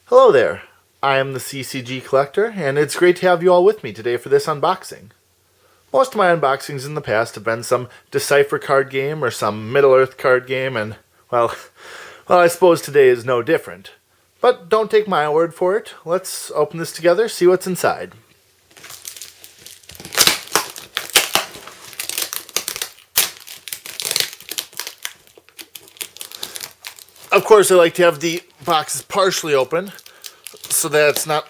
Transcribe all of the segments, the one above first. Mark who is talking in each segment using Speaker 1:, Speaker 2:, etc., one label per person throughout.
Speaker 1: Hello there, I am the CCG Collector, and it's great to have you all with me today for this unboxing. Most of my unboxings in the past have been some Decipher card game or some Middle-earth card game, and, well, I suppose today is no different. But don't take my word for it. Let's open this together, see what's inside. Of course, I like to have the boxes partially open, so that it's not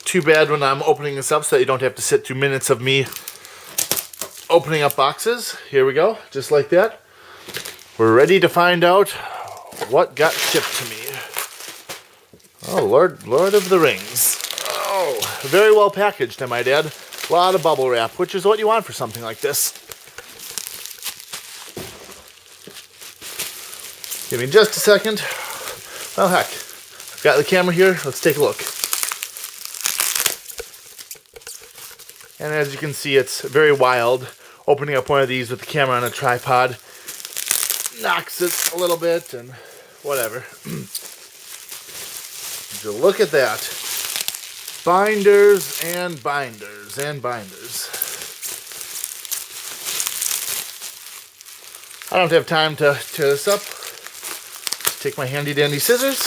Speaker 1: too bad when I'm opening this up, so that you don't have to sit through minutes of me opening up boxes. Here we go, just like that. We're ready to find out what got shipped to me. Oh, Lord of the Rings. Oh, very well packaged, I might add. A lot of bubble wrap, which is what you want for something like this. Give me just a second. Well, heck, I've got the camera here. Let's take a look. And as you can see, it's very wild. Opening up one of these with the camera on a tripod knocks it a little bit and whatever. So look at that. Binders and binders and binders. I don't have time to tear this up. Take my handy dandy scissors,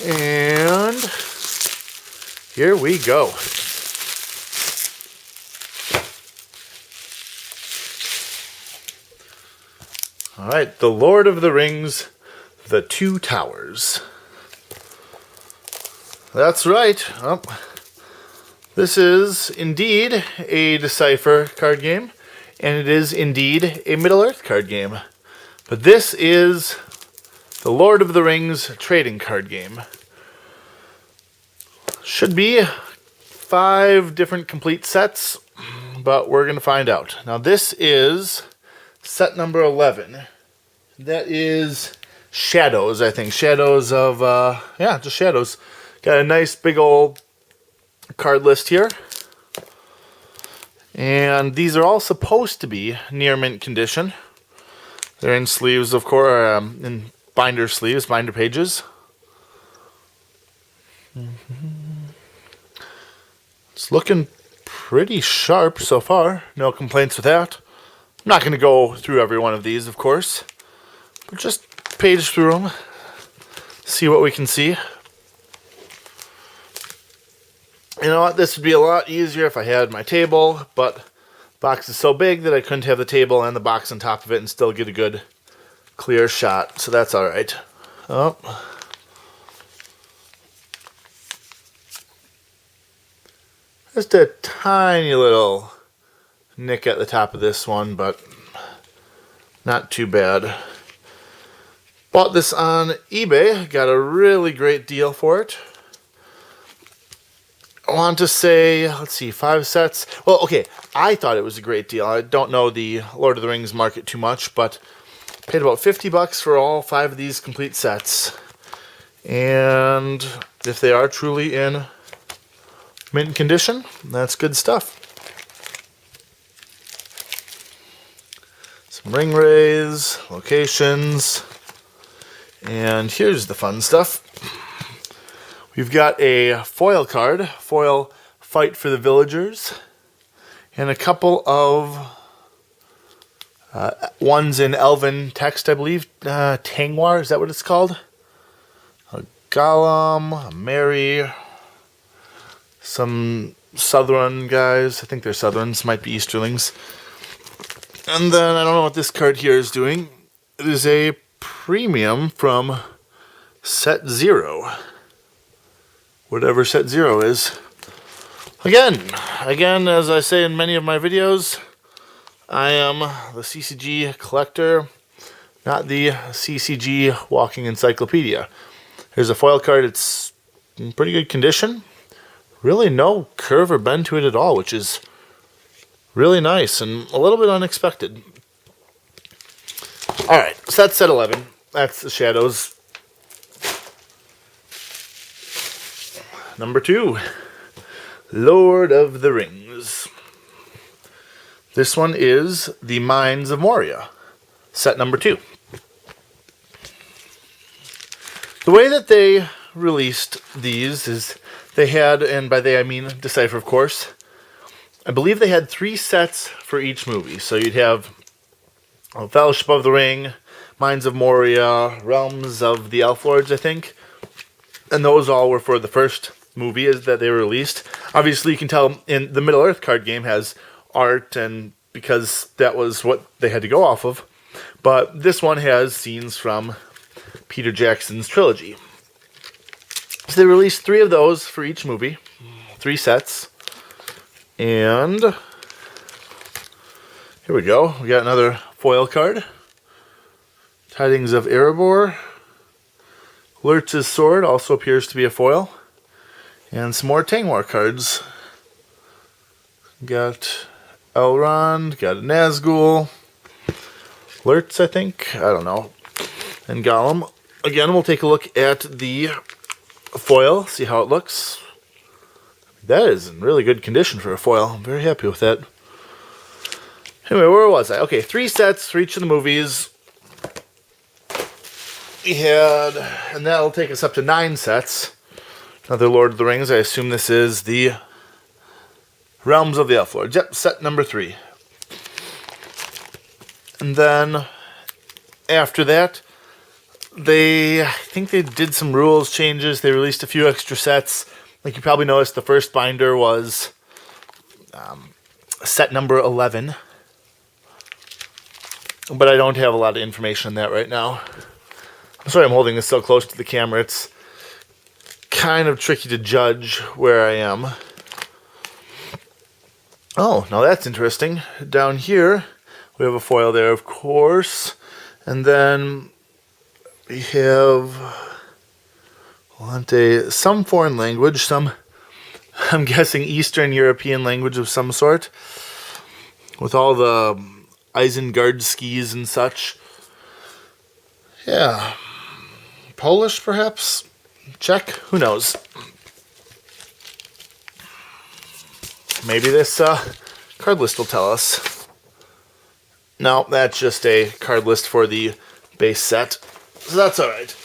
Speaker 1: and here we go. All right, The Lord of the Rings, The Two Towers. That's right. Oh, this is indeed a Decipher card game, and it is indeed a Middle-earth card game. But this is The Lord of the Rings trading card game. Should be 5 different complete sets, but we're going to find out. Now this is set number 11. That is Shadows, I think. Shadows of, yeah, just Shadows. Got a nice big old card list here. And these are all supposed to be near mint condition. They're in sleeves, of course, in binder sleeves, binder pages. It's looking pretty sharp so far. No complaints with that. I'm not going to go through every one of these, of course, but just page through them, see what we can see. You know what? This would be a lot easier if I had my table, but the box is so big that I couldn't have the table and the box on top of it and still get a good clear shot, so that's all right. Oh. Just a tiny little nick at the top of this one, but not too bad. Bought this on eBay, got a really great deal for it. I want to say, let's see, 5 sets. Well, okay, I thought it was a great deal. I don't know the Lord of the Rings market too much, but paid about $50 for all 5 of these complete sets. And if they are truly in mint condition, that's good stuff. Some ring rays, locations, and here's the fun stuff. We've got a foil card, foil Fight for the Villagers, and a couple of ones in Elven text, I believe. Tangwar, is that what it's called? A Gollum, a Merry, some Southron guys. I think they're Southrons, might be Easterlings. And then, I don't know what this card here is doing. It is a premium from Set 0. Whatever Set 0 is. Again, as I say in many of my videos, I am the CCG Collector, not the CCG Walking Encyclopedia. Here's a foil card. It's in pretty good condition. Really no curve or bend to it at all, which is really nice and a little bit unexpected. Alright, so that's set 11. That's the Shadows. Number 2, Lord of the Rings. This one is The Mines of Moria, set number 2. The way that they released these is they had, and by they I mean Decipher, of course, I believe they had 3 sets for each movie. So you'd have Fellowship of the Ring, Mines of Moria, Realms of the Elf Lords, I think. And those all were for the first movie that they released. Obviously, you can tell in the Middle-earth card game has art, and because that was what they had to go off of. But this one has scenes from Peter Jackson's trilogy. So they released 3 of those for each movie. 3 sets. And here we go. We got another foil card. Tidings of Erebor. Lurtz's Sword also appears to be a foil. And some more Tangwar cards. Got Elrond, got a Nazgul, Lurtz, I think, I don't know, and Gollum. Again, we'll take a look at the foil, see how it looks. That is in really good condition for a foil. I'm very happy with that. Anyway, where was I? Okay, 3 sets for each of the movies. We had, and that'll take us up to 9 sets. Another Lord of the Rings. I assume this is the Realms of the Elf Lords. Yep, set number 3. And then after that, I think they did some rules changes. They released a few extra sets. Like you probably noticed, the first binder was set number 11. But I don't have a lot of information on that right now. I'm sorry I'm holding this so close to the camera. It's kind of tricky to judge where I am. Oh, now that's interesting. Down here, we have a foil there, of course. And then we have some foreign language, some, I'm guessing, Eastern European language of some sort. With all the Isengard skis and such. Yeah. Polish, perhaps? Czech? Who knows? Maybe this card list will tell us. No, that's just a card list for the base set. So that's alright.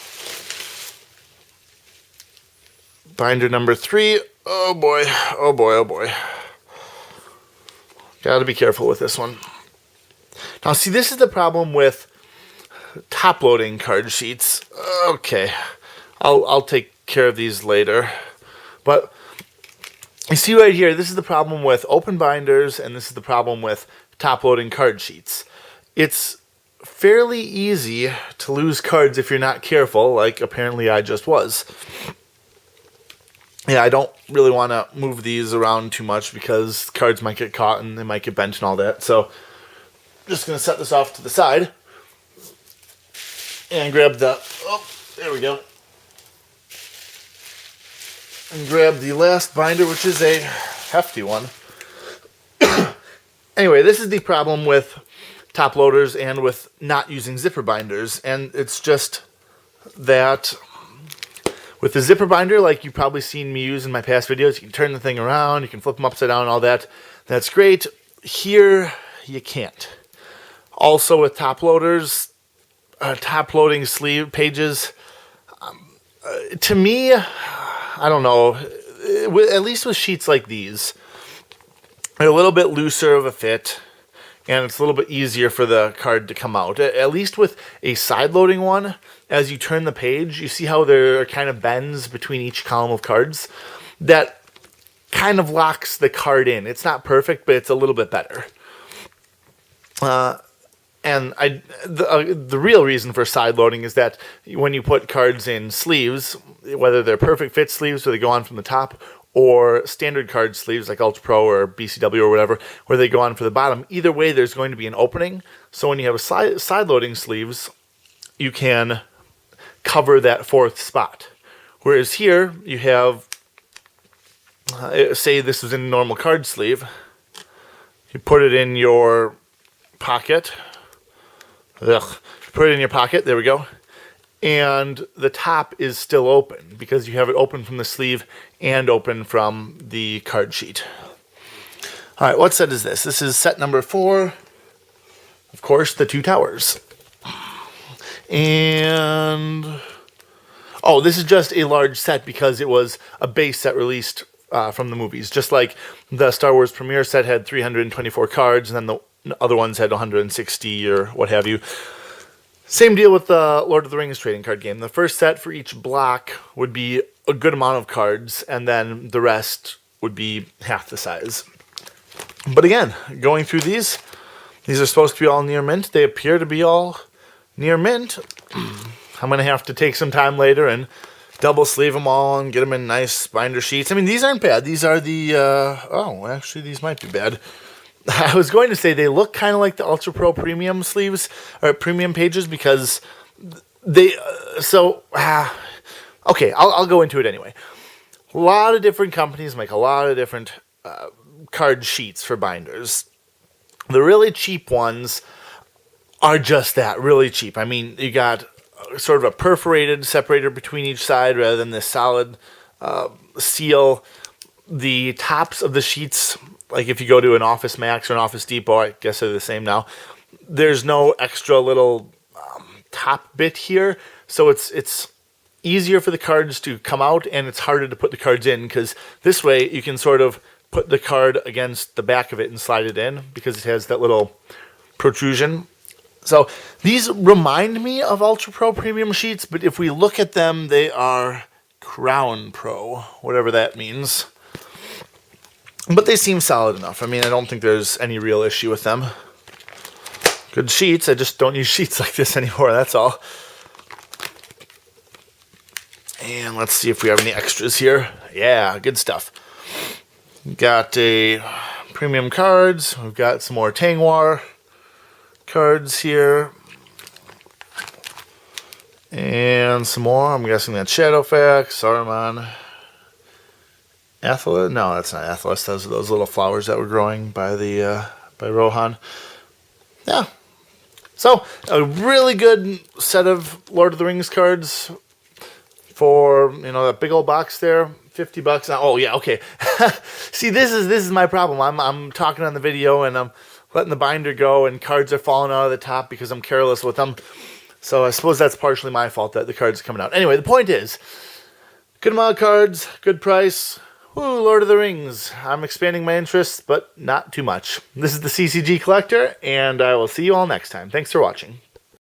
Speaker 1: Binder number 3. Oh boy, oh boy, oh boy. Gotta be careful with this one. Now see, this is the problem with top-loading card sheets. Okay, I'll take care of these later. But you see right here, this is the problem with open binders, and this is the problem with top-loading card sheets. It's fairly easy to lose cards if you're not careful, like apparently I just was. Yeah, I don't really want to move these around too much because cards might get caught and they might get bent and all that. So I'm just going to set this off to the side and grab the, oh, there we go. And grab the last binder, which is a hefty one. Anyway, this is the problem with top loaders and with not using zipper binders. And it's just that with the zipper binder, like you've probably seen me use in my past videos, you can turn the thing around, you can flip them upside down and all that. That's great. Here, you can't. Also with top loaders, top loading sleeve pages, to me, I don't know, at least with sheets like these, they're a little bit looser of a fit, and it's a little bit easier for the card to come out. At least with a side-loading one, as you turn the page, you see how there are kind of bends between each column of cards. That kind of locks the card in. It's not perfect, but it's a little bit better. And the real reason for side-loading is that when you put cards in sleeves, whether they're perfect fit sleeves where they go on from the top, or standard card sleeves like Ultra Pro or BCW or whatever, where they go on for the bottom, either way there's going to be an opening. So when you have a side-loading sleeves, you can cover that fourth spot. Whereas here, you have, say this was in a normal card sleeve, you put it in your pocket. Put it in your pocket, there we go. And the top is still open because you have it open from the sleeve and open from the card sheet. All right, what set is this? This is set number 4. Of course, the Two Towers. And Oh, this is just a large set because it was a base set released from the movies. Just like the Star Wars premiere set had 324 cards, and then the other ones had 160 or what have you. Same deal with the Lord of the Rings trading card game. The first set for each block would be a good amount of cards, and then the rest would be half the size. But again, going through these are supposed to be all near mint. They appear to be all near mint. I'm going to have to take some time later and double sleeve them all and get them in nice binder sheets. I mean, these aren't bad. These are the, oh, actually, these might be bad. I was going to say they look kind of like the Ultra Pro Premium sleeves, or premium pages, because they, okay, I'll go into it anyway. A lot of different companies make a lot of different card sheets for binders. The really cheap ones are just that, really cheap. I mean, you got sort of a perforated separator between each side rather than this solid seal. The tops of the sheets, like if you go to an Office Max or an Office Depot, I guess they're the same now, there's no extra little top bit here, so it's easier for the cards to come out, and it's harder to put the cards in, because this way you can sort of put the card against the back of it and slide it in, because it has that little protrusion. So these remind me of Ultra Pro Premium sheets, but if we look at them, they are Crown Pro, whatever that means. But they seem solid enough. I mean, I don't think there's any real issue with them. Good sheets. I just don't use sheets like this anymore, that's all. And let's see if we have any extras here. Yeah, good stuff. Got a premium cards. We've got some more Tangwar cards here. And some more. I'm guessing that's Shadowfax, Saruman, Athelas. No, that's not Athelas. Those are those little flowers that were growing by the by Rohan. Yeah. So, a really good set of Lord of the Rings cards for, you know, that big old box there. $50. Oh yeah, okay. See, this is my problem. I'm talking on the video and I'm letting the binder go, and cards are falling out of the top because I'm careless with them. So I suppose that's partially my fault that the cards are coming out. Anyway, the point is, good amount of cards, good price. Woo, Lord of the Rings. I'm expanding my interests, but not too much. This is the CCG Collector, and I will see you all next time. Thanks for watching.